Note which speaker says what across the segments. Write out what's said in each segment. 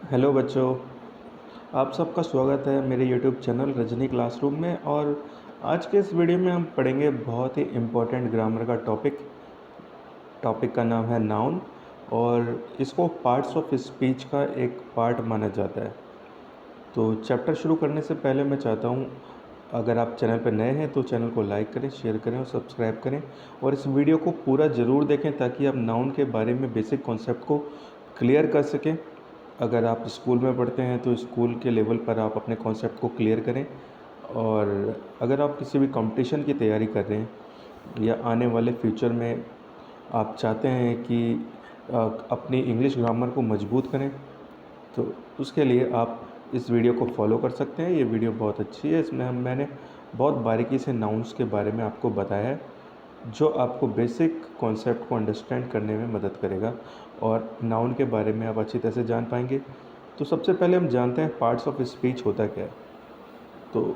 Speaker 1: Hello बच्चों, आप सबका स्वागत है मेरे यूट्यूब चैनल रजनी क्लासरूम में। और आज के इस वीडियो में हम पढ़ेंगे बहुत ही इम्पोर्टेंट ग्रामर का टॉपिक का नाम है नाउन। और इसको पार्ट्स ऑफ स्पीच का एक पार्ट माना जाता है। तो चैप्टर शुरू करने से पहले मैं चाहता हूँ, अगर आप चैनल पर नए हैं तो चैनल को लाइक करें, शेयर करें और सब्सक्राइब करें। और इस वीडियो को पूरा ज़रूर देखें ताकि आप नाउन के बारे में बेसिक कॉन्सेप्ट को क्लियर कर सकें। अगर आप स्कूल में पढ़ते हैं तो स्कूल के लेवल पर आप अपने कॉन्सेप्ट को क्लियर करें। और अगर आप किसी भी कंपटीशन की तैयारी कर रहे हैं या आने वाले फ्यूचर में आप चाहते हैं कि अपनी इंग्लिश ग्रामर को मजबूत करें, तो उसके लिए आप इस वीडियो को फॉलो कर सकते हैं। ये वीडियो बहुत अच्छी है, इसमें मैंने बहुत बारीकी से नाउन्स के बारे में आपको बताया है, जो आपको बेसिक कॉन्सेप्ट को अंडरस्टैंड करने में मदद करेगा और नाउन के बारे में आप अच्छी तरह से जान पाएंगे। तो सबसे पहले हम जानते हैं पार्ट्स ऑफ स्पीच होता क्या है। तो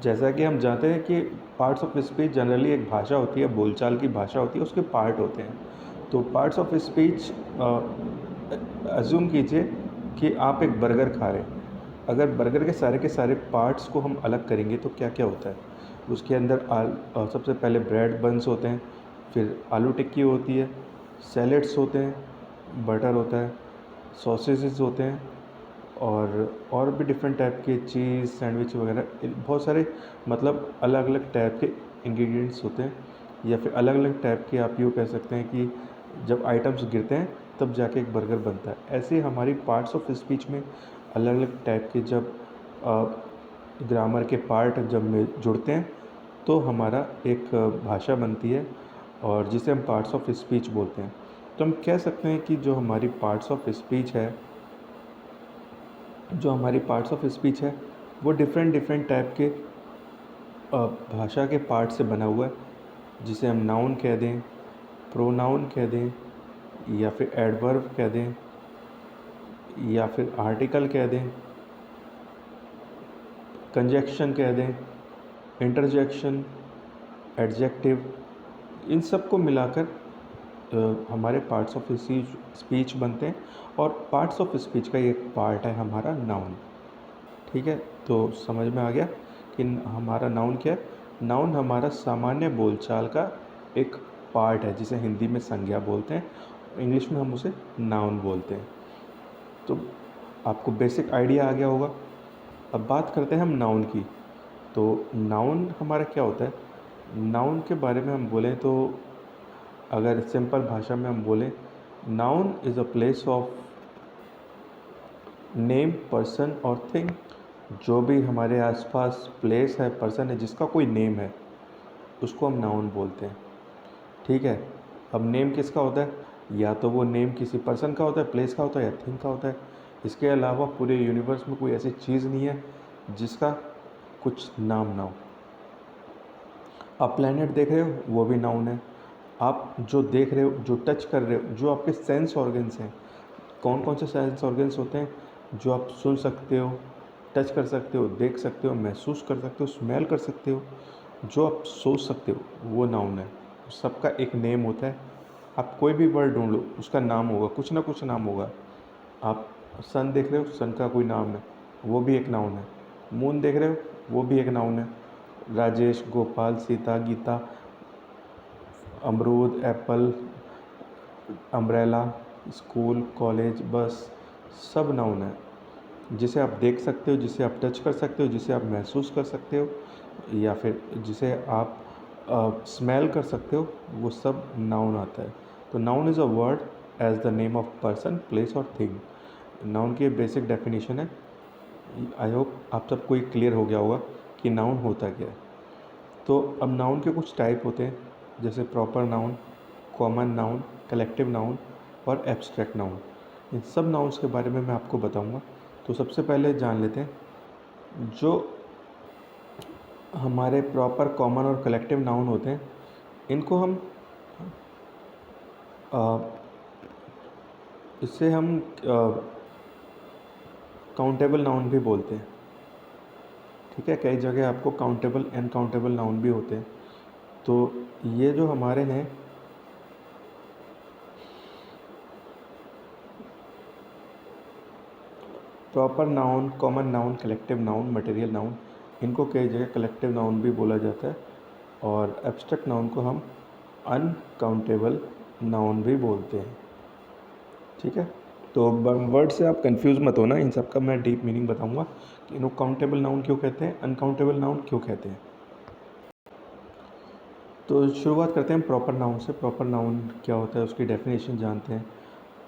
Speaker 1: जैसा कि हम जानते हैं कि पार्ट्स ऑफ स्पीच जनरली एक भाषा होती है, बोलचाल की भाषा होती है, उसके पार्ट होते हैं। तो पार्ट्स ऑफ स्पीच, अज्यूम कीजिए कि आप एक बर्गर खा रहे हैं। अगर बर्गर के सारे पार्ट्स को हम अलग करेंगे तो क्या क्या होता है उसके अंदर। सबसे पहले ब्रेड बन्स होते हैं, फिर आलू टिक्की होती है, सैलेड्स होते हैं, बटर होता है, सॉसेजेस होते हैं, और भी डिफरेंट टाइप के चीज़ सैंडविच वगैरह, बहुत सारे मतलब अलग अलग टाइप के इंग्रेडिएंट्स होते हैं। या फिर अलग अलग टाइप के, आप यूँ कह सकते हैं कि जब आइटम्स गिरते हैं तब जाके एक बर्गर बनता है। ऐसे ही हमारी पार्ट्स ऑफ स्पीच में अलग अलग टाइप के जब ग्रामर के पार्ट जब में जुड़ते हैं तो हमारा एक भाषा बनती है, और जिसे हम पार्ट्स ऑफ स्पीच बोलते हैं। तो हम कह सकते हैं कि जो हमारी पार्ट्स ऑफ स्पीच है वो डिफरेंट डिफरेंट टाइप के भाषा के पार्ट से बना हुआ है, जिसे हम नाउन कह दें, प्रोनाउन कह दें, या फिर एडवर्ब कह दें, या फिर आर्टिकल कह दें, कंजक्शन कह दें, इंटरजेक्शन, एडजेक्टिव। इन सब को मिलाकर हमारे पार्ट्स ऑफ स्पीच बनते हैं। और पार्ट्स ऑफ स्पीच का एक पार्ट है हमारा नाउन। ठीक है, तो समझ में आ गया कि हमारा नाउन क्या है। नाउन हमारा सामान्य बोलचाल का एक पार्ट है, जिसे हिंदी में संज्ञा बोलते हैं, इंग्लिश में हम उसे नाउन बोलते हैं। तो आपको बेसिक आइडिया आ गया होगा। अब बात करते हैं हम नाउन की। तो नाउन हमारा क्या होता है। नाउन के बारे में हम बोलें तो, अगर सिंपल भाषा में हम बोलें, noun is a place of name, person और थिंग। जो भी हमारे आसपास प्लेस है, पर्सन है, जिसका कोई नेम है, उसको हम नाउन बोलते हैं। ठीक है। अब नेम किसका होता है, या तो वो नेम किसी पर्सन का होता है, प्लेस का होता है, या थिंग का होता है। इसके अलावा पूरे यूनिवर्स में कोई ऐसी चीज़ नहीं है जिसका कुछ नाम ना हो। आप प्लैनेट देख रहे हो, वो भी नाउन है। आप जो देख रहे हो, जो टच कर रहे हो, जो आपके सेंस ऑर्गन्स हैं, कौन कौन से सेंस ऑर्गन्स होते हैं जो आप सुन सकते हो, टच कर सकते हो, देख सकते हो, महसूस कर सकते हो, स्मेल कर सकते हो, जो आप सोच सकते हो, वो नाउन है। सबका एक नेम होता है। आप कोई भी वर्ड ढूंढ लो, उसका नाम होगा, कुछ ना कुछ नाम होगा। आप सन देख रहे हो, सन का कोई नाम है, वो भी एक नाउन है। मून देख रहे हो, वो भी एक नाउन है। राजेश, गोपाल, सीता, गीता, अमरूद, एप्पल, अम्ब्रेला, स्कूल, कॉलेज, बस, सब नाउन है। जिसे आप देख सकते हो, जिसे आप टच कर सकते हो, जिसे आप महसूस कर सकते हो, या फिर जिसे आप स्मेल कर सकते हो, वो सब नाउन आता है। तो noun is a word as the name of person, place और थिंग। नाउन की बेसिक डेफिनेशन है। आई होप आप सबको ये क्लियर हो गया होगा कि नाउन होता क्या है। तो अब नाउन के कुछ टाइप होते हैं, जैसे proper noun, common noun, collective noun और एब्स्ट्रैक्ट नाउन। इन सब नाउन्स के बारे में मैं आपको बताऊंगा। तो सबसे पहले जान लेते हैं जो हमारे प्रॉपर, कॉमन और कलेक्टिव नाउन होते हैं। इनको हम इससे हम काउंटेबल नाउन भी बोलते हैं। ठीक है, कई जगह आपको काउंटेबल, अनकाउंटेबल नाउन भी होते हैं। तो ये जो हमारे हैं, proper noun, common noun, collective noun, material noun, इनको कई जगह कलेक्टिव नाउन भी बोला जाता है और एब्स्ट्रैक्ट नाउन को हम अनकाउंटेबल नाउन भी बोलते हैं। ठीक है, तो वर्ड से आप कंफ्यूज मत होना, इन सब का मैं डीप मीनिंग बताऊंगा कि इनको काउंटेबल नाउन क्यों कहते हैं, अनकाउंटेबल नाउन क्यों कहते हैं। तो शुरुआत करते हैं प्रॉपर नाउन से। प्रॉपर नाउन क्या होता है उसकी डेफिनेशन जानते हैं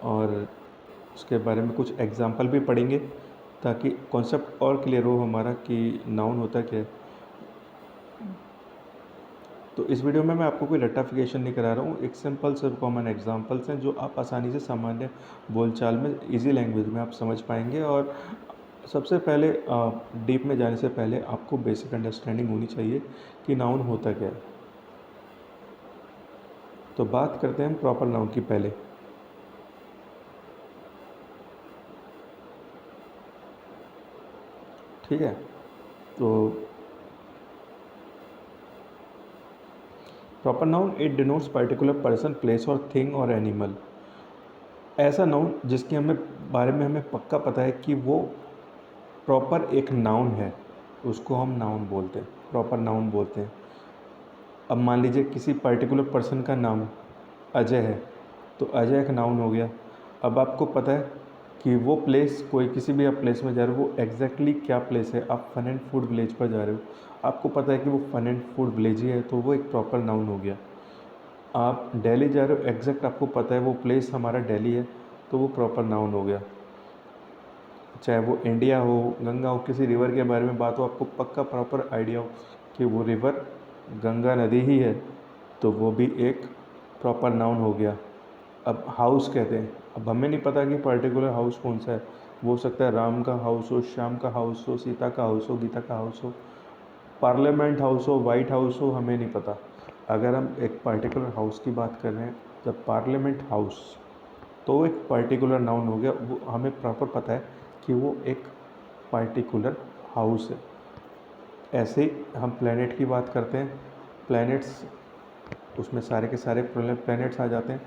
Speaker 1: और उसके बारे में कुछ एग्जांपल भी पढ़ेंगे ताकि कॉन्सेप्ट और क्लियर हो हमारा कि नाउन होता क्या है। तो इस वीडियो में मैं आपको कोई रट्टाफिकेशन नहीं करा रहा हूँ, एक सिंपल से कॉमन एग्जांपल्स हैं जो आप आसानी से सामान्य बोलचाल में इजी लैंग्वेज में आप समझ पाएंगे। और सबसे पहले डीप में जाने से पहले आपको बेसिक अंडरस्टैंडिंग होनी चाहिए कि नाउन होता क्या है। तो बात करते हैं हम प्रॉपर नाउन की पहले। ठीक है, तो proper noun it denotes particular person, place और थिंग और एनिमल। ऐसा नाउन जिसके बारे में हमें पक्का पता है कि वो प्रॉपर एक नाउन है, उसको हम नाउन बोलते हैं, प्रॉपर नाउन बोलते हैं। अब मान लीजिए किसी पर्टिकुलर पर्सन का नाम अजय है, तो अजय एक नाउन हो गया। अब आपको पता है कि वो प्लेस, कोई किसी भी आप प्लेस में जा रहे हो, वो एग्जैक्टली क्या प्लेस है। आप फन एंड फूड विलेज पर जा रहे हो, आपको पता है कि वो फन एंड फूड विलेज ही है, तो वो एक प्रॉपर नाउन हो गया। आप दिल्ली जा रहे हो, एग्जैक्ट आपको पता है वो प्लेस हमारा दिल्ली है, तो वो प्रॉपर नाउन हो गया। चाहे वो इंडिया हो, गंगा हो, किसी रिवर के बारे में बात हो, आपको पक्का प्रॉपर आइडिया हो कि वो रिवर गंगा नदी ही है, तो वो भी एक प्रॉपर नाउन हो गया। अब हाउस कहते हैं, अब हमें नहीं पता कि पर्टिकुलर हाउस कौन सा है, वो हो सकता है राम का हाउस हो, श्याम का हाउस हो, सीता का हाउस हो, गीता का हाउस हो, पार्लियामेंट हाउस हो, वाइट हाउस हो, हमें नहीं पता। अगर हम एक पर्टिकुलर हाउस की बात कर रहे हैं, द पार्लियामेंट हाउस, तो एक पर्टिकुलर नाउन हो गया। वो हमें प्रॉपर पता है कि वो एक पर्टिकुलर हाउस है। ऐसे ही हम प्लैनेट की बात करते हैं, प्लैनेट्स, उसमें सारे के सारे प्लैनेट्स आ जाते हैं,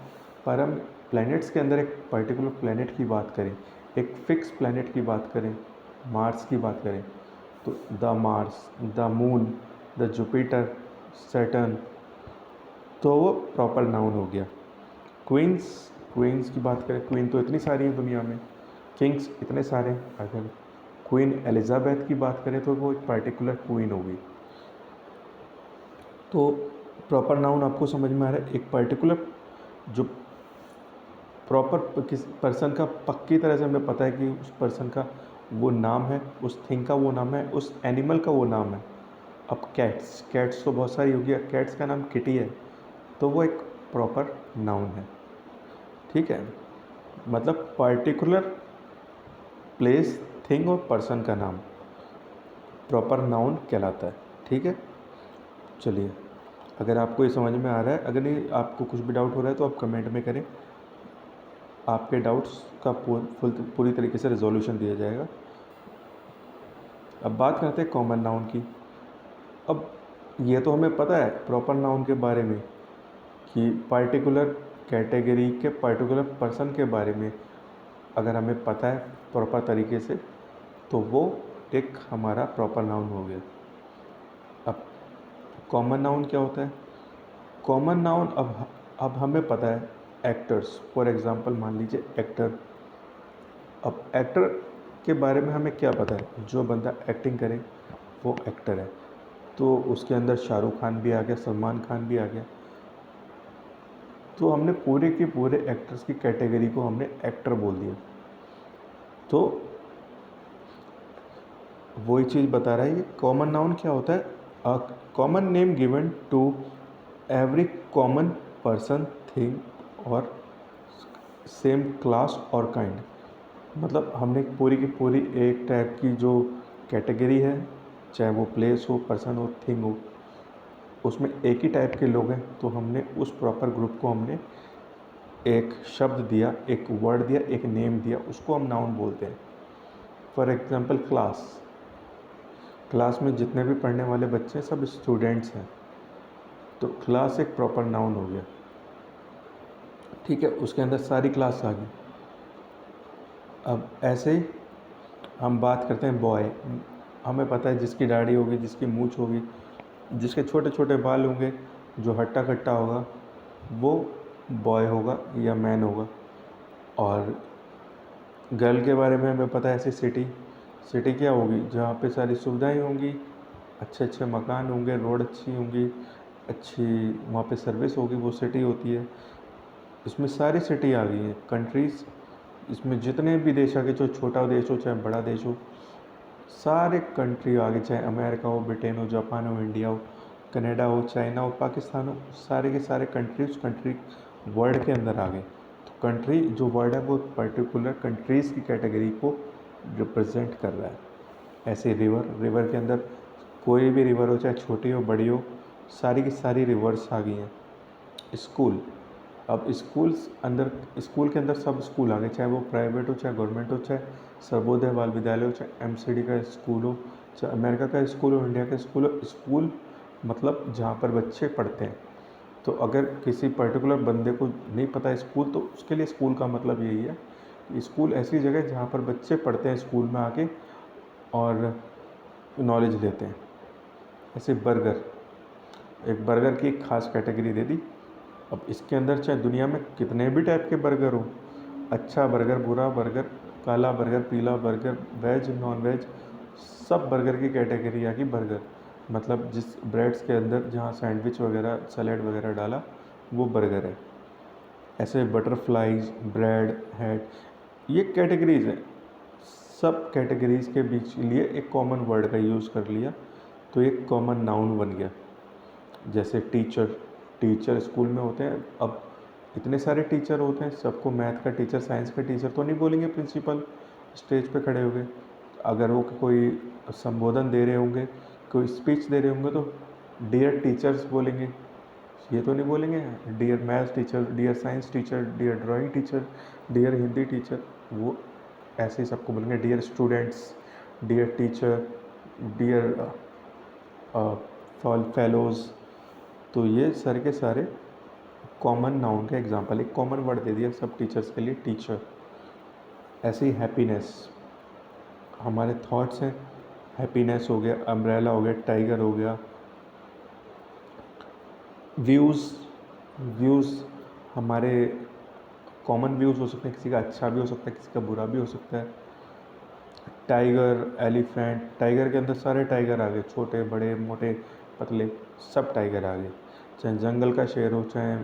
Speaker 1: पर हम प्लैनेट्स के अंदर एक पर्टिकुलर प्लैनेट की बात करें, एक फिक्स प्लैनेट की बात करें, मार्स की बात करें, तो the Mars, the moon, the Jupiter, Saturn, तो वो प्रॉपर नाउन हो गया। क्वींस की बात करें, क्वीन तो इतनी सारी हैं दुनिया में, किंग्स इतने सारे हैं। अगर क्वीन एलिजाबेथ की बात करें तो वो एक पर्टिकुलर क्वीन होगी। तो प्रॉपर नाउन आपको समझ में आ रहा है, एक पर्टिकुलर जो प्रॉपर किस पर्सन का पक्की तरह से हमें पता है कि उस पर्सन का वो नाम है, उस थिंग का वो नाम है, उस एनिमल का वो नाम है। अब कैट्स तो बहुत सारी होगी, कैट्स का नाम किटी है, तो वो एक प्रॉपर नाउन है। ठीक है, मतलब पर्टिकुलर प्लेस, थिंग और पर्सन का नाम प्रॉपर नाउन कहलाता है। ठीक है, चलिए, अगर आपको ये समझ में आ रहा है, अगर नहीं आपको कुछ भी डाउट हो रहा है तो आप कमेंट में करें, आपके डाउट्स का पूरी तरीके से रिजोल्यूशन दिया जाएगा। अब बात करते हैं कॉमन नाउन की। अब ये तो हमें पता है प्रॉपर नाउन के बारे में कि पर्टिकुलर कैटेगरी के पर्टिकुलर पर्सन के बारे में अगर हमें पता है प्रॉपर तरीके से, तो वो एक हमारा प्रॉपर नाउन हो गया। अब कॉमन नाउन क्या होता है? कॉमन नाउन, अब हमें पता है एक्टर्स, फॉर एग्जांपल मान लीजिए एक्टर। अब एक्टर के बारे में हमें क्या पता है? जो बंदा एक्टिंग करे वो एक्टर है, तो उसके अंदर शाहरुख खान भी आ गया, सलमान खान भी आ गया, तो हमने पूरे के पूरे एक्टर्स की कैटेगरी को हमने एक्टर बोल दिया। तो वही चीज़ बता रहा है ये कॉमन नाउन क्या होता है? A common name given to every common person, thing और सेम क्लास और काइंड। मतलब हमने पूरी की पूरी एक टाइप की जो कैटेगरी है, चाहे वो प्लेस हो, पर्सन हो, थिंग हो, उसमें एक ही टाइप के लोग हैं, तो हमने उस प्रॉपर ग्रुप को हमने एक शब्द दिया, एक वर्ड दिया, एक नेम दिया, उसको हम नाउन बोलते हैं। फॉर एग्जांपल क्लास में जितने भी पढ़ने वाले बच्चे हैं सब स्टूडेंट्स हैं, तो क्लास एक प्रॉपर नाउन हो गया। ठीक है, उसके अंदर सारी क्लास आ गई। अब ऐसे ही हम बात करते हैं बॉय, हमें पता है जिसकी दाढ़ी होगी, जिसकी मूछ होगी, जिसके छोटे छोटे बाल होंगे, जो हट्टा कट्टा होगा, वो बॉय होगा या मैन होगा। और गर्ल के बारे में हमें पता है ऐसी सिटी, सिटी क्या होगी, जहाँ पे सारी सुविधाएं होंगी, अच्छे अच्छे मकान होंगे, रोड अच्छी होंगी, अच्छी वहाँ पे सर्विस होगी, वो सिटी होती है। इसमें सारी सिटी आ गई हैं, कंट्रीज़, इसमें जितने भी देश आ गए, चाहे छोटा देश हो चाहे बड़ा देश हो, सारे कंट्री आ गए, चाहे अमेरिका हो, ब्रिटेन हो, जापान हो, इंडिया हो, कनाडा हो, चाइना हो, पाकिस्तान हो, सारे के सारे कंट्री वर्ल्ड के अंदर आ गए। तो कंट्री जो वर्ड है वो पर्टिकुलर कंट्रीज़ की कैटेगरी को रिप्रेजेंट कर रहा है। ऐसे रिवर के अंदर कोई भी रिवर हो, चाहे छोटी हो बड़ी हो, सारी की सारी रिवर्स आ गई हैं। स्कूल, अब स्कूल के अंदर सब स्कूल आ गए, चाहे वो प्राइवेट हो चाहे गवर्नमेंट हो, चाहे सर्वोदय बाल विद्यालय हो, चाहे एमसीडी का स्कूल हो, चाहे अमेरिका का स्कूल हो, इंडिया का स्कूल हो। स्कूल मतलब जहाँ पर बच्चे पढ़ते हैं। तो अगर किसी पर्टिकुलर बंदे को नहीं पता है स्कूल, तो उसके लिए स्कूल का मतलब यही है कि स्कूल ऐसी जगह जहाँ पर बच्चे पढ़ते हैं स्कूल में आके और नॉलेज लेते हैं। ऐसे बर्गर, एक बर्गर की एक खास कैटेगरी दे दी। अब इसके अंदर चाहे दुनिया में कितने भी टाइप के बर्गर हो, अच्छा बर्गर, बुरा बर्गर, काला बर्गर, पीला बर्गर, वेज नॉन वेज, सब बर्गर की कैटेगरी आ गई बर्गर। मतलब जिस ब्रेड्स के अंदर जहाँ सैंडविच वगैरह सैलेड वगैरह डाला वो बर्गर है। ऐसे बटरफ्लाइज, ब्रेड, हेड, ये कैटेगरीज हैं। सब कैटेगरीज के बीच लिए एक कॉमन वर्ड का यूज़ कर लिया तो एक कॉमन नाउन बन गया। जैसे टीचर, टीचर स्कूल में होते हैं। अब इतने सारे टीचर होते हैं, सबको मैथ का टीचर, साइंस का टीचर तो नहीं बोलेंगे प्रिंसिपल स्टेज पे खड़े हो गए। अगर वो कोई संबोधन दे रहे होंगे, कोई स्पीच दे रहे होंगे, तो डियर टीचर्स बोलेंगे, ये तो नहीं बोलेंगे dear maths teacher, dear science teacher, dear drawing teacher, dear Hindi teacher. वो ऐसे ही सबको बोलेंगे dear students, dear teacher, dear fellows. तो ये सारे के सारे कॉमन नाउन के एग्जांपल, एक कॉमन वर्ड दे दिया सब टीचर्स के लिए, टीचर। ऐसे ही हैप्पीनेस, हमारे थॉट्स हैं, हैप्पीनेस हो गया, अम्ब्रेला हो गया, टाइगर हो गया। व्यूज़, व्यूज़ हमारे कॉमन व्यूज़ हो सकते हैं, किसी का अच्छा भी हो सकता है, किसी का बुरा भी हो सकता है। टाइगर, एलिफेंट, टाइगर के अंदर सारे टाइगर आ गए, छोटे बड़े मोटे पतले, सब टाइगर आ गए। चाहे जंगल का शेर हो चाहे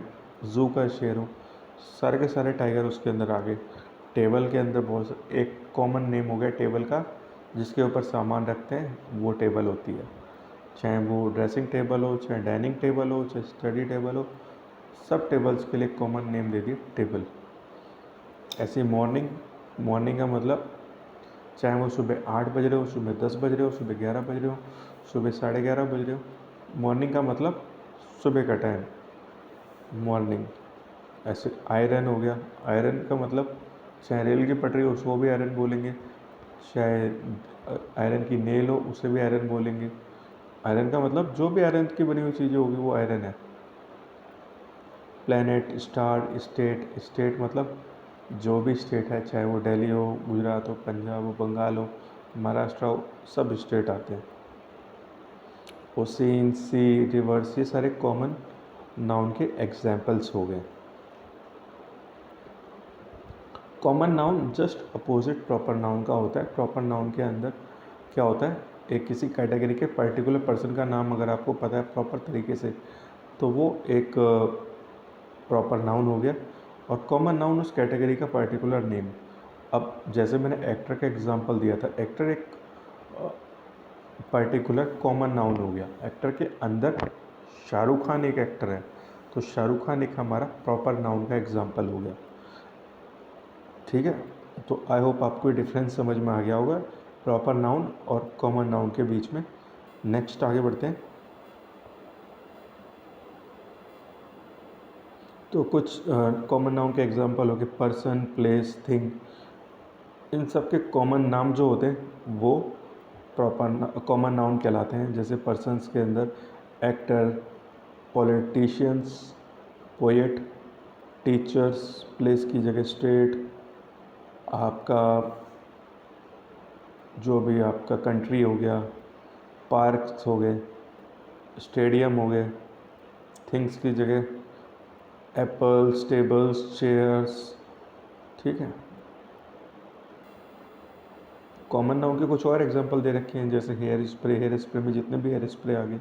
Speaker 1: ज़ू का शेर हो, सारे के सारे टाइगर उसके अंदर आ गए। टेबल के अंदर बहुत एक कॉमन नेम हो गया टेबल का, जिसके ऊपर सामान रखते हैं, वो टेबल होती है। चाहे वो ड्रेसिंग टेबल हो, चाहे डाइनिंग टेबल हो, चाहे स्टडी टेबल हो, सब टेबल्स के लिए कॉमन नेम दे दिए टेबल। ऐसे मॉर्निंग, मॉर्निंग का मतलब चाहे वो सुबह 8 बज रहे हो, सुबह 10 बज रहे हो, सुबह 11 बज रहे हो, सुबह 11:30 बज रहे हो, मॉर्निंग का मतलब सुबह का टाइम, मॉर्निंग। ऐसे आयरन हो गया, आयरन का मतलब चाहे रेल की पटरी हो उसको भी आयरन बोलेंगे, चाहे आयरन की नेल हो उसे भी आयरन बोलेंगे। आयरन का मतलब जो भी आयरन की बनी हुई चीज़ें होगी वो आयरन है। प्लैनेट, स्टार, स्टेट, स्टेट मतलब जो भी स्टेट है, चाहे वो दिल्ली हो, गुजरात हो, पंजाब हो, बंगाल हो, महाराष्ट्र हो, सब स्टेट आते हैं। ओशिन, सी, रिवर्स, ये सारे कॉमन नाउन के एग्जाम्पल्स हो गए। Common noun just opposite proper noun का होता है। प्रॉपर नाउन के अंदर क्या होता है, एक किसी कैटेगरी के पर्टिकुलर पर्सन का नाम अगर आपको पता है प्रॉपर तरीके से, तो वो एक प्रॉपर नाउन हो गया। और कॉमन नाउन उस कैटेगरी का पर्टिकुलर नेम। अब जैसे मैंने एक्टर का एग्जांपल दिया था, एक्टर एक पर्टिकुलर कॉमन नाउन हो गया। एक्टर के अंदर शाहरुख खान एक एक्टर है, तो शाहरुख खान एक हमारा प्रॉपर नाउन का एग्जांपल हो गया। ठीक है, तो आई होप आपको ये डिफरेंस समझ में आ गया होगा प्रॉपर नाउन और कॉमन नाउन के बीच में। नेक्स्ट आगे बढ़ते हैं। तो कुछ कॉमन नाउन के एग्जांपल हो गए पर्सन, प्लेस, थिंग। इन सब के कॉमन नाम जो होते हैं वो प्रॉपर कॉमन नाउन कहलाते हैं। जैसे पर्सन्स के अंदर actor, politicians, poet, teachers, place की जगह स्टेट, आपका जो भी आपका कंट्री हो गया, पार्क्स हो गए, स्टेडियम हो गए, थिंग्स की जगह एप्पल्स, टेबल्स, चेयर्स, ठीक है। कॉमन नाउन के कुछ और एग्जांपल दे रखे हैं, जैसे हेयर स्प्रे में जितने भी हेयर स्प्रे आ गए,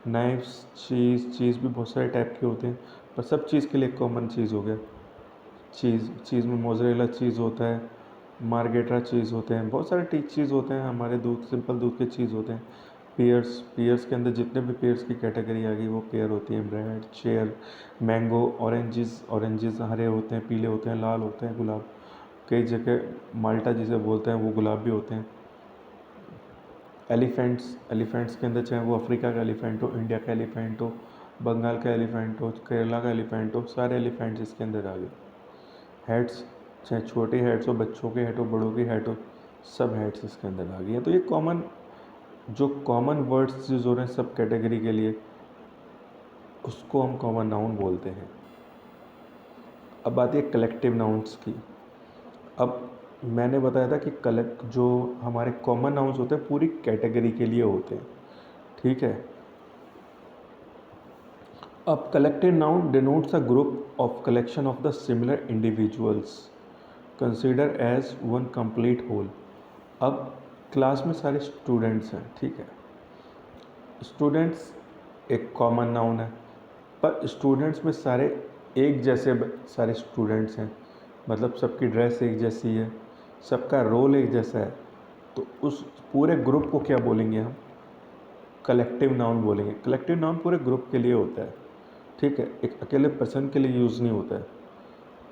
Speaker 1: नाइफ्स, चीज़ भी बहुत सारे टाइप के होते हैं, पर सब चीज़ के लिए कॉमन चीज़ हो गया। चीज़ में मोज़रेला चीज़ होता है, मार्गेटा चीज़ होते हैं, बहुत सारे चीज़ होते हैं, हमारे दूध, सिंपल दूध के चीज़ होते हैं। पेयर्स के अंदर जितने भी पेयर्स की कैटेगरी आ गई वो पेयर होती है। ब्रेड, चेयर, मैंगो, ऑरेंजेस हरे होते हैं, पीले होते हैं, लाल होते हैं, गुलाब, कई जगह माल्टा जिसे बोलते हैं वो गुलाबी होते हैं। एलिफेंट्स के अंदर चाहे वो अफ्रीका का एलिफेंट हो, इंडिया का एलिफेंट हो, बंगाल का एलिफेंट हो, केरला का एलिफेंट हो, सारे एलिफेंट्स इसके अंदर आ गए। हेड्स, चाहे छोटे हेड्स हो, बच्चों के हेड हो, बड़ों के हेड हो, सब हेड्स इसके अंदर आ गई हैं। तो ये कॉमन वर्ड्स यूज हो रहे हैं सब कैटेगरी के लिए, उसको हम कॉमन नाउन बोलते हैं। अब आती है कलेक्टिव नाउन्स की। अब मैंने बताया था कि जो हमारे कॉमन नाउन्स होते हैं पूरी कैटेगरी के लिए होते हैं, ठीक है। अब collective noun denotes a group of collection of the similar individuals consider as one complete whole. अब क्लास में सारे स्टूडेंट्स हैं, ठीक है। स्टूडेंट्स एक कॉमन नाउन है, पर स्टूडेंट्स में सारे एक जैसे सारे स्टूडेंट्स हैं, मतलब सबकी ड्रेस एक जैसी है, सबका रोल एक जैसा है, तो उस पूरे ग्रुप को क्या बोलेंगे हम? कलेक्टिव नाउन बोलेंगे। कलेक्टिव नाउन पूरे ग्रुप के लिए होता है, ठीक है, एक अकेले पर्सन के लिए यूज़ नहीं होता है,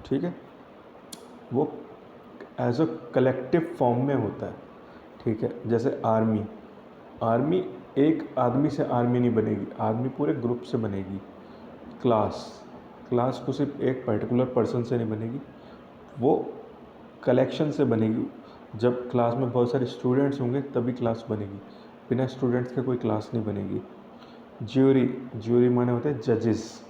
Speaker 1: ठीक है। वो एज अ कलेक्टिव फॉर्म में होता है, ठीक है। जैसे आर्मी, आर्मी एक आदमी से आर्मी नहीं बनेगी, आर्मी पूरे ग्रुप से बनेगी। क्लास, क्लास को सिर्फ एक पर्टिकुलर पर्सन से नहीं बनेगी, वो कलेक्शन से बनेगी। जब क्लास में बहुत सारे स्टूडेंट्स होंगे तभी क्लास बनेगी, बिना स्टूडेंट्स के कोई क्लास नहीं बनेगी। ज्यूरी माने होते हैं जजेस,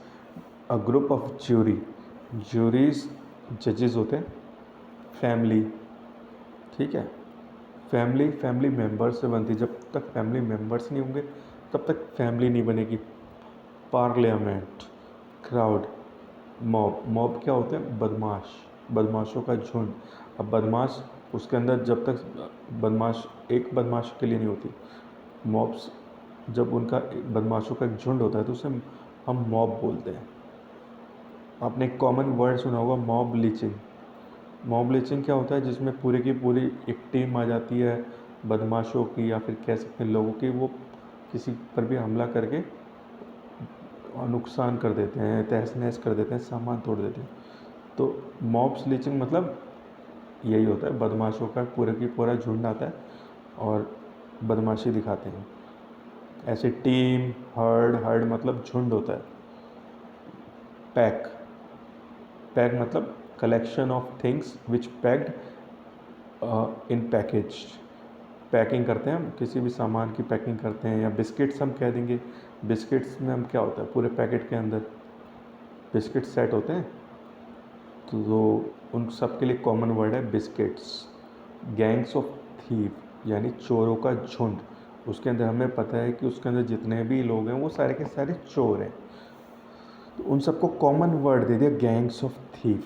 Speaker 1: अ ग्रुप ऑफ ज्यूरीज जजेस होते हैं। फैमिली, ठीक है, फैमिली मेंबर्स से बनती है, जब तक फैमिली मेंबर्स नहीं होंगे तब तक फैमिली नहीं बनेगी। पार्लियामेंट, क्राउड, मॉब क्या होते हैं? बदमाशों का झुंड। अब बदमाश, उसके अंदर जब तक बदमाश एक बदमाश के लिए नहीं होती, मॉब्स, जब उनका बदमाशों का एक झुंड होता है तो उसे हम मॉब बोलते हैं। आपने एक कॉमन वर्ड सुना होगा, मॉब लिचिंग। मॉब लिचिंग क्या होता है? जिसमें पूरी की पूरी एक टीम आ जाती है बदमाशों की, या फिर कह सकते हैं लोगों की, वो किसी पर भी हमला करके नुकसान कर देते हैं, तहस नहस कर देते हैं, सामान तोड़ देते हैं। तो मॉब्स लिचिंग मतलब यही होता है, बदमाशों का पूरे की पूरा झुंड आता है और बदमाशी दिखाते हैं। ऐसे टीम, हर्ड मतलब झुंड होता है। पैक, मतलब collection of things which packed in package. Packing करते हैं हम, किसी भी सामान की पैकिंग करते हैं, या बिस्किट्स हम कह देंगे। बिस्किट्स में हम क्या होता है, पूरे पैकेट के अंदर बिस्किट सेट होते हैं, तो उन सब के लिए कॉमन वर्ड है बिस्किट्स। गैंग्स ऑफ थीव यानी चोरों का झुंड, उसके अंदर हमें पता है कि उसके अंदर जितने भी लोग हैं वो सारे के सारे चोर हैं, तो उन सबको कॉमन वर्ड दे दिया gangs of thief.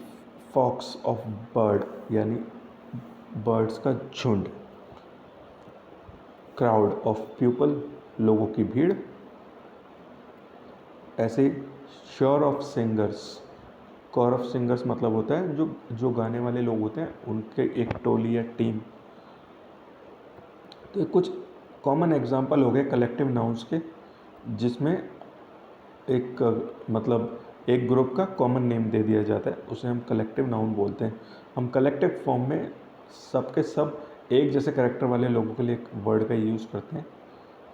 Speaker 1: Flocks of bird यानी बर्ड्स का झुंड। क्राउड ऑफ पीपल लोगों की भीड़। ऐसे choir of singers, choir of singers मतलब होता है जो गाने वाले लोग होते हैं उनके एक टोली या टीम। तो ये कुछ कॉमन एग्जांपल हो गए कलेक्टिव नाउन्स के, जिसमें एक मतलब एक ग्रुप का कॉमन नेम दे दिया जाता है, उसे हम कलेक्टिव नाउन बोलते हैं। हम कलेक्टिव फॉर्म में सब के सब एक जैसे कैरेक्टर वाले लोगों के लिए एक वर्ड का यूज़ करते हैं,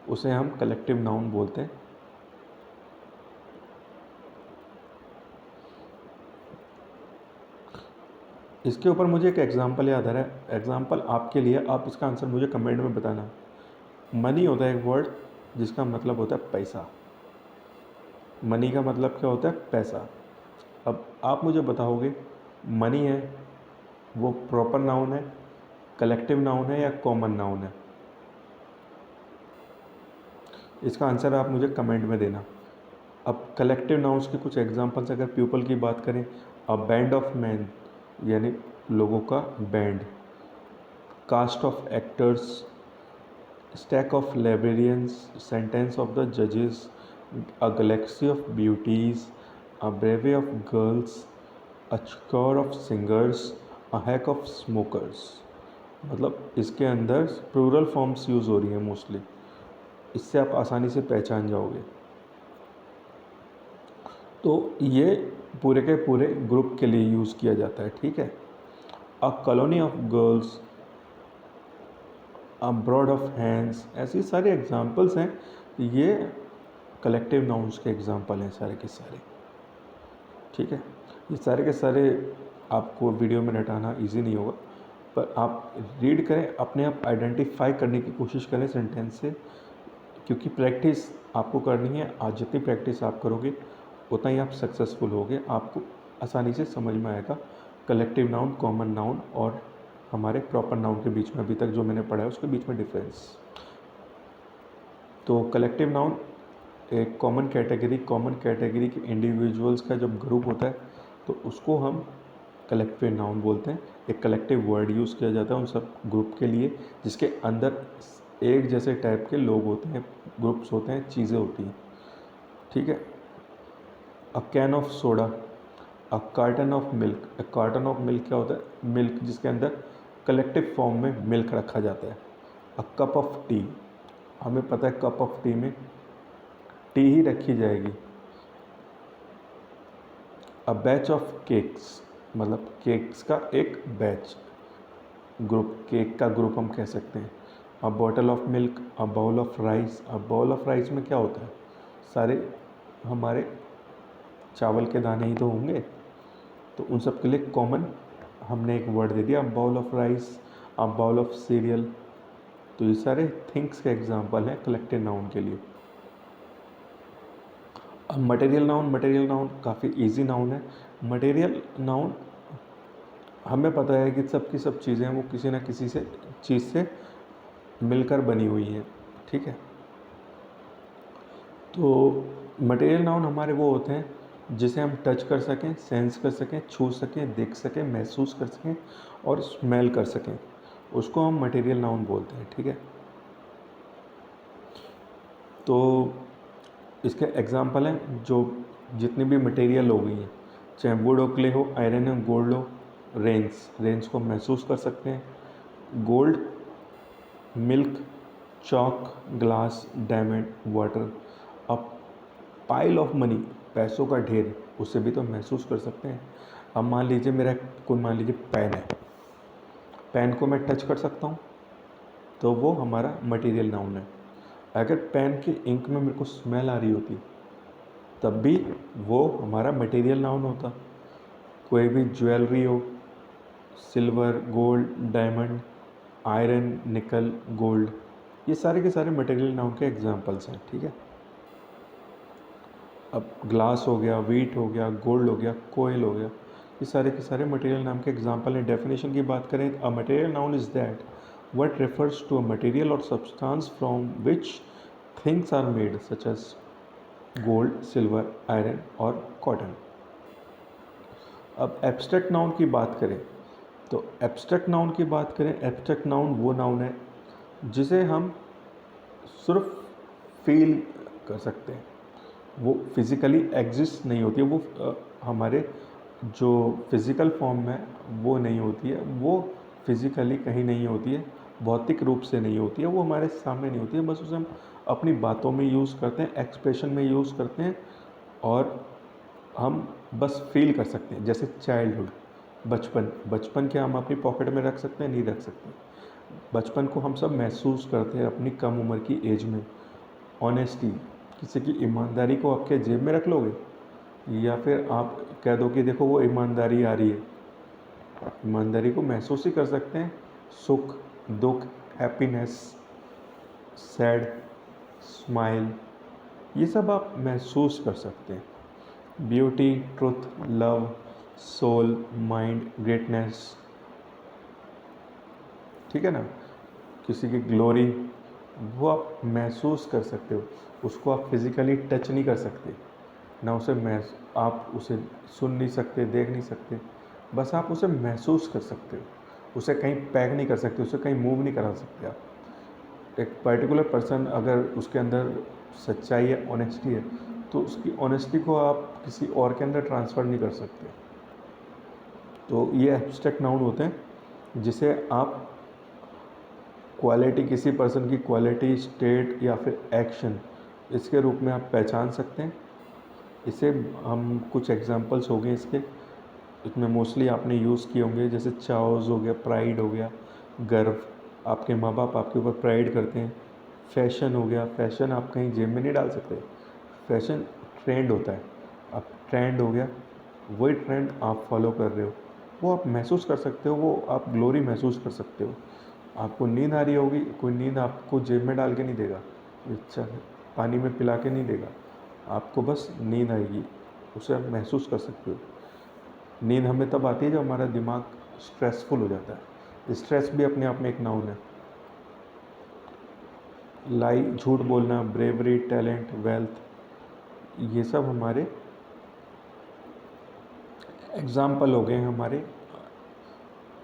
Speaker 1: उसे हम कलेक्टिव नाउन बोलते हैं। इसके ऊपर मुझे एक एग्जांपल याद आ रहा है, एग्जांपल आपके लिए, आप इसका आंसर मुझे कमेंट में बताना। मनी होता है एक वर्ड जिसका मतलब होता है पैसा। मनी का मतलब क्या होता है? पैसा। अब आप मुझे बताओगे मनी है वो प्रॉपर नाउन है कलेक्टिव नाउन है या कॉमन नाउन है? इसका आंसर आप मुझे कमेंट में देना। अब कलेक्टिव नाउन्स के कुछ एग्जांपल्स अगर पीपल की बात करें, अ बैंड ऑफ मैन यानी लोगों का band, cast of actors, stack of librarians, sentence of the जजेस, a galaxy of beauties, a bevy of girls, a score of singers, a hack of smokers. मतलब इसके अंदर प्लूरल फॉर्म्स यूज़ हो रही हैं मोस्टली, इससे आप आसानी से पहचान जाओगे। तो ये पूरे के पूरे ग्रुप के लिए यूज़ किया जाता है, ठीक है। A colony of girls, a broad of hands, ऐसी सारे एग्जांपल्स हैं। ये कलेक्टिव नाउन्स के एग्जांपल हैं सारे के सारे, ठीक है। ये सारे के सारे आपको वीडियो में रटाना इजी नहीं होगा, पर आप रीड करें, अपने आप आइडेंटिफाई करने की कोशिश करें सेंटेंस से, क्योंकि प्रैक्टिस आपको करनी है। आज जितनी प्रैक्टिस आप करोगे उतना ही आप सक्सेसफुल होगे, आपको आसानी से समझ में आएगा कलेक्टिव नाउन, कॉमन नाउन और हमारे प्रॉपर नाउन के बीच में अभी तक जो मैंने पढ़ा है उसके बीच में डिफरेंस। तो कलेक्टिव नाउन एक कॉमन कैटेगरी के इंडिविजुअल्स का जब ग्रुप होता है तो उसको हम कलेक्टिव नाउन बोलते हैं। एक कलेक्टिव वर्ड यूज़ किया जाता है उन सब ग्रुप के लिए जिसके अंदर एक जैसे टाइप के लोग होते हैं, ग्रुप्स होते हैं, चीज़ें होती हैं, ठीक है। A can of soda, a carton of milk. A carton of milk क्या होता है? मिल्क जिसके अंदर कलेक्टिव फॉर्म में मिल्क रखा जाता है। अ कप ऑफ टी, हमें पता है कप ऑफ टी में टी ही रखी जाएगी। अ बैच ऑफ केक्स, मतलब केक्स का एक बैच, ग्रुप, केक का ग्रुप हम कह सकते हैं। A bottle of milk, a bowl of rice. A bowl of rice में क्या होता है? सारे हमारे चावल के दाने ही तो होंगे, तो उन सब के लिए कॉमन हमने एक वर्ड दे दिया, bowl of rice, a bowl of cereal. तो ये सारे थिंग्स के एग्जांपल हैं कलेक्टिव नाउन के लिए। अब मटेरियल नाउन काफ़ी इजी नाउन है। मटेरियल नाउन हमें पता है कि सबकी सब चीज़ें वो किसी न किसी से चीज़ से मिलकर बनी हुई हैं, ठीक है। तो मटेरियल नाउन हमारे वो होते हैं जिसे हम टच कर सकें, सेंस कर सकें, छू सकें, देख सकें, महसूस कर सकें और स्मेल कर सकें, उसको हम मटेरियल नाउन बोलते हैं, ठीक है। तो इसके एग्जांपल हैं जो जितनी भी मटेरियल हो गई हैं, चाहे वुड हो, क्ले हो, आयरन हो, गोल्ड हो। रेंस को महसूस कर सकते हैं। Gold, milk, chalk, glass, diamond, water. अब पाइल ऑफ मनी, पैसों का ढेर, उसे भी तो महसूस कर सकते हैं। अब मान लीजिए मेरा कोई, मान लीजिए पेन है, पेन को मैं टच कर सकता हूँ, तो वो हमारा मटेरियल नाउन है। अगर पेन के इंक में मेरे को स्मेल आ रही होती तब भी वो हमारा मटेरियल नाउन होता। कोई भी ज्वेलरी हो, सिल्वर, गोल्ड, डायमंड, आयरन, निकल, गोल्ड, ये सारे के सारे मटेरियल नाउन के एग्जांपल्स हैं, ठीक है। अब ग्लास हो गया, वीट हो गया, गोल्ड हो गया, कोयल हो गया, ये सारे के सारे मटेरियल नाउन के एग्जांपल हैं। डेफिनेशन की बात करें, a material noun is that what refers to a material or substance from which things are made, such as gold, silver, iron और कॉटन। अब एब्स्ट्रैक्ट नाउन की बात करें, तो एब्स्ट्रैक्ट नाउन की बात करें, एब्स्ट्रैक्ट नाउन वो नाउन है जिसे हम सिर्फ फील कर सकते हैं, वो फिज़िकली एग्जिस्ट नहीं होती है, वो हमारे जो फिज़िकल फॉर्म में वो नहीं होती है, वो फिज़िकली कहीं नहीं होती है, भौतिक रूप से नहीं होती है, वो हमारे सामने नहीं होती है, बस उसे हम अपनी बातों में यूज़ करते हैं, एक्सप्रेशन में यूज़ करते हैं और हम बस फील कर सकते हैं। जैसे चाइल्डहुड, बचपन क्या हम अपनी पॉकेट में रख सकते हैं? नहीं रख सकते। बचपन को हम सब महसूस करते हैं अपनी कम उम्र की एज में। ऑनेस्टी, किसी की ईमानदारी को आपके जेब में रख लोगे या फिर आप कह दो कि देखो वो ईमानदारी आ रही है? ईमानदारी को महसूस ही कर सकते हैं। सुख, दुख, हैप्पीनेस, सैड, स्माइल, ये सब आप महसूस कर सकते हैं। Beauty, truth, love, soul, mind, greatness, ठीक है ना। किसी की ग्लोरी वो आप महसूस कर सकते हो, उसको आप फिज़िकली टच नहीं कर सकते ना, आप उसे सुन नहीं सकते, देख नहीं सकते, बस आप उसे महसूस कर सकते हो। उसे कहीं पैक नहीं कर सकते, उसे कहीं मूव नहीं करा सकते आप। एक पर्टिकुलर पर्सन अगर उसके अंदर सच्चाई है, ऑनेस्टी है, तो उसकी ऑनेस्टी को आप किसी और के अंदर ट्रांसफ़र नहीं कर सकते। तो ये एब्स्ट्रैक्ट नाउन होते हैं जिसे आप क्वालिटी, किसी पर्सन की क्वालिटी, स्टेट या फिर एक्शन, इसके रूप में आप पहचान सकते हैं। इसे हम कुछ एग्जांपल्स हो गए इसके, इसमें मोस्टली आपने यूज़ किए होंगे, जैसे चाओज़ हो गया, प्राइड हो गया, गर्व, आपके माँ बाप आपके ऊपर प्राइड करते हैं। फैशन हो गया, फैशन आप कहीं जेब में नहीं डाल सकते, फैशन ट्रेंड होता है, अब ट्रेंड हो गया, वही ट्रेंड आप फॉलो कर रहे हो, वो आप महसूस कर सकते हो, वो आप ग्लोरी महसूस कर सकते हो। आपको नींद आ रही होगी, कोई नींद आपको जेब में डाल के नहीं देगा, अच्छा पानी में पिला के नहीं देगा, आपको बस नींद आएगी, उसे आप महसूस कर सकते हो। नींद हमें तब आती है जब हमारा दिमाग स्ट्रेसफुल हो जाता है। स्ट्रेस भी अपने आप में एक नाउन है। लाई, झूठ बोलना, ब्रेवरी, टैलेंट, वेल्थ, ये सब हमारे एग्जाम्पल हो गए, हमारे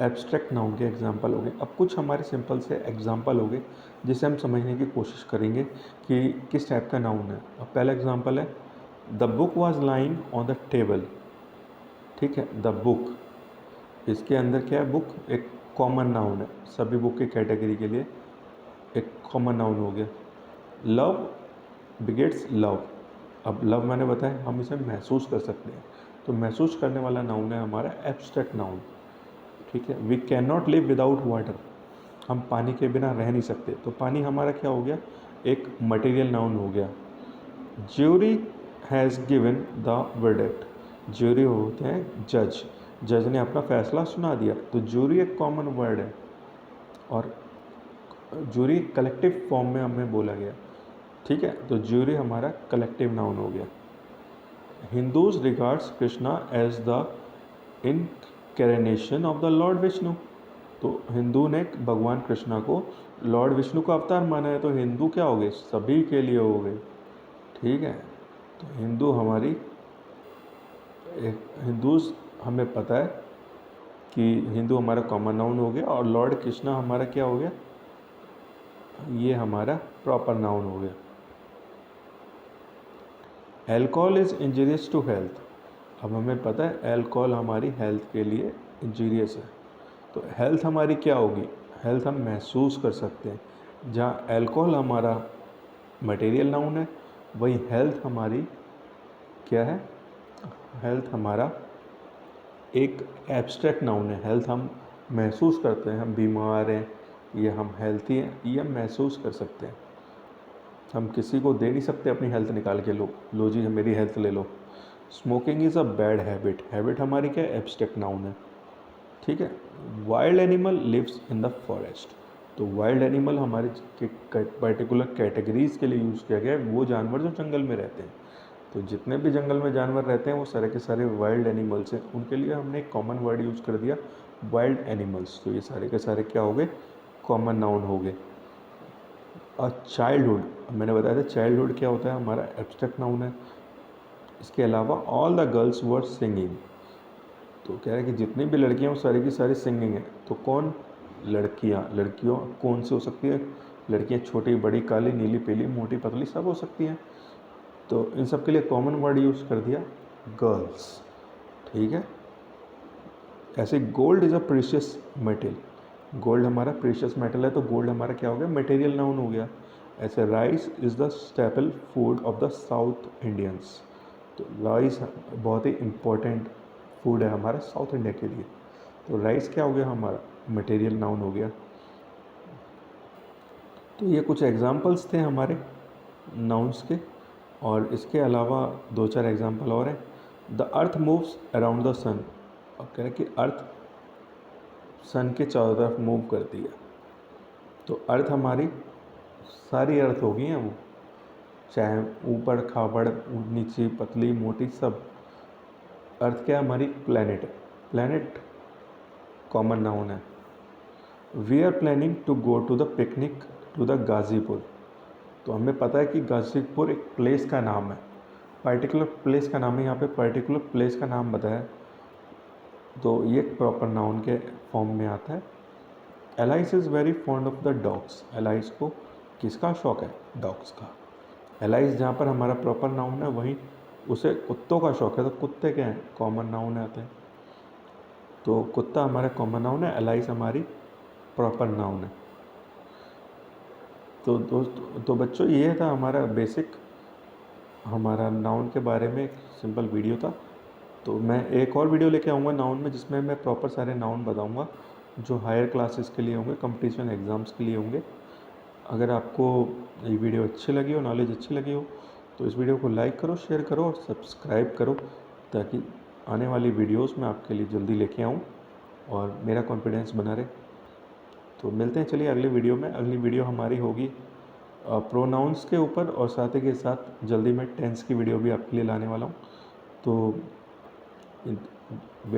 Speaker 1: एब्स्ट्रैक्ट नाउन के एग्जाम्पल हो गए। अब कुछ हमारे सिंपल से एग्जाम्पल हो गए जिसे हम समझने की कोशिश करेंगे कि किस टाइप का नाउन है। अब पहला एग्जाम्पल है, the book was lying on the table. ठीक है, द बुक, इसके अंदर क्या है, बुक एक कॉमन नाउन है, सभी बुक की कैटेगरी के लिए एक कॉमन नाउन हो गया। लव बिगेट्स लव, अब लव मैंने बताया हम इसे महसूस कर सकते हैं, तो महसूस करने वाला नाउन है हमारा एब्स्ट्रैक्ट नाउन। ठीक है, we can not live without water, हम पानी के बिना रह नहीं सकते, तो पानी हमारा क्या हो गया, एक मटेरियल नाउन हो गया। Jury has given the verdict, jury होते हैं जज, जज ने अपना फैसला सुना दिया, तो ज्यूरी एक कॉमन वर्ड है, और ज्यूरी कलेक्टिव फॉर्म में हमें बोला गया। ठीक है, तो ज्यूरी हमारा कलेक्टिव नाउन हो गया। Hindus regards Krishna as the incarnation of the lord Vishnu, तो हिंदू ने भगवान कृष्णा को लॉर्ड विष्णु का अवतार माना है, तो हिंदू क्या हो गए, सभी के लिए हो गए। ठीक है, तो हिंदू हमारी हिंदूज, हमें पता है कि हिंदू हमारा कॉमन नाउन हो गया, और लॉर्ड कृष्णा हमारा क्या हो गया, ये हमारा प्रॉपर नाउन हो गया। Alcohol is injurious to health, अब हमें पता है एल्कोहल हमारी हेल्थ के लिए इंजीरियस है, तो हेल्थ हमारी क्या होगी, हेल्थ हम महसूस कर सकते हैं। जहाँ एल्कोहल हमारा मटेरियल नाउन है, वही हेल्थ हमारी क्या है, हेल्थ हमारा एक एब्स्ट्रैक्ट नाउन है। हेल्थ हम महसूस करते हैं, हम बीमार हैं, ये हम हेल्थी हैं, ये हम महसूस कर सकते हैं। हम किसी को दे नहीं सकते अपनी हेल्थ निकाल के, लो जी मेरी हेल्थ ले लो। Smoking is a bad habit, habit हमारी क्या है, एब्स्ट्रैक्ट नाउन है। ठीक है, wild animal lives in the forest, तो वाइल्ड एनिमल हमारे पर्टिकुलर कैटेगरीज़ के लिए यूज़ किया गया है, वो जानवर जो जंगल में रहते हैं। तो जितने भी जंगल में जानवर रहते हैं वो सारे के सारे वाइल्ड एनिमल्स हैं, उनके लिए हमने एक कॉमन वर्ड यूज़ कर दिया, वाइल्ड एनिमल्स, तो ये सारे के सारे क्या हो गए, कॉमन नाउन हो गए। और चाइल्डहुड, मैंने बताया था चाइल्डहुड क्या होता है, हमारा एब्स्ट्रैक्ट नाउन है। इसके अलावा all the girls were singing, तो कह रहा है कि जितनी भी लड़कियां वो सारी की सारी सिंगिंग है, तो कौन, लड़कियां, लड़कियों कौन सी हो सकती है, लड़कियां छोटी बड़ी, काली नीली पीली मोटी पतली सब हो सकती हैं, तो इन सब के लिए कॉमन वर्ड यूज़ कर दिया गर्ल्स। ठीक है, ऐसे gold is a precious metal, gold हमारा प्रीशियस मेटल है, तो गोल्ड हमारा क्या हो गया, मटेरियल नाउन हो गया। ऐसे rice is the staple food of the south Indians, तो राइस बहुत ही इम्पोर्टेंट फूड है हमारा साउथ इंडिया के लिए, तो राइस क्या हो गया, हमारा मटेरियल नाउन हो गया। तो ये कुछ एग्जांपल्स थे हमारे नाउन्स के, और इसके अलावा दो चार एग्जांपल और हैं। The earth moves around the sun, अब कह रहे हैं कि अर्थ सन के चारों तरफ मूव करती है, तो अर्थ हमारी सारी अर्थ हो गई हैं वो, चाहे ऊपर खाबड़, नीचे पतली मोटी, सब अर्थ क्या हमारी प्लैनेट है, प्लैनेट कॉमन नाउन है। We are planning to go to the picnic to the Ghazipur. तो हमें पता है कि गाज़ीपुर एक प्लेस का नाम है, पर्टिकुलर प्लेस का नाम है, यहाँ पे पर्टिकुलर प्लेस का नाम बताया, तो ये प्रॉपर नाउन के फॉर्म में आता है। Alias is very fond of the dogs. Alias को किसका शौक है? डॉग्स का। एलाइस जहाँ पर हमारा प्रॉपर नाउन है, वहीं उसे कुत्तों का शौक है, तो कुत्ते क्या हैं? कॉमन नाउन आते हैं। तो कुत्ता हमारा कॉमन नाउन है, एलाइस हमारी प्रॉपर नाउन है। तो बच्चों, ये था हमारा बेसिक, हमारा नाउन के बारे में एक सिंपल वीडियो था। तो मैं एक और वीडियो लेके आऊँगा नाउन में, जिसमें मैं प्रॉपर सारे नाउन बताऊँगा जो हायर क्लासेस के लिए होंगे, कंपटीशन एग्ज़ाम्स के लिए होंगे। अगर आपको ये वीडियो अच्छी लगी हो, नॉलेज अच्छी लगी हो, तो इस वीडियो को लाइक करो, शेयर करो और सब्सक्राइब करो, ताकि आने वाली वीडियोस मैं आपके लिए जल्दी लेके आऊँ और मेरा कॉन्फिडेंस बना रहे। तो मिलते हैं चलिए अगली वीडियो में। अगली वीडियो हमारी होगी प्रोनाउंस के ऊपर, और साथ ही के साथ जल्दी मैं टेंस की वीडियो भी आपके लिए लाने वाला हूँ। तो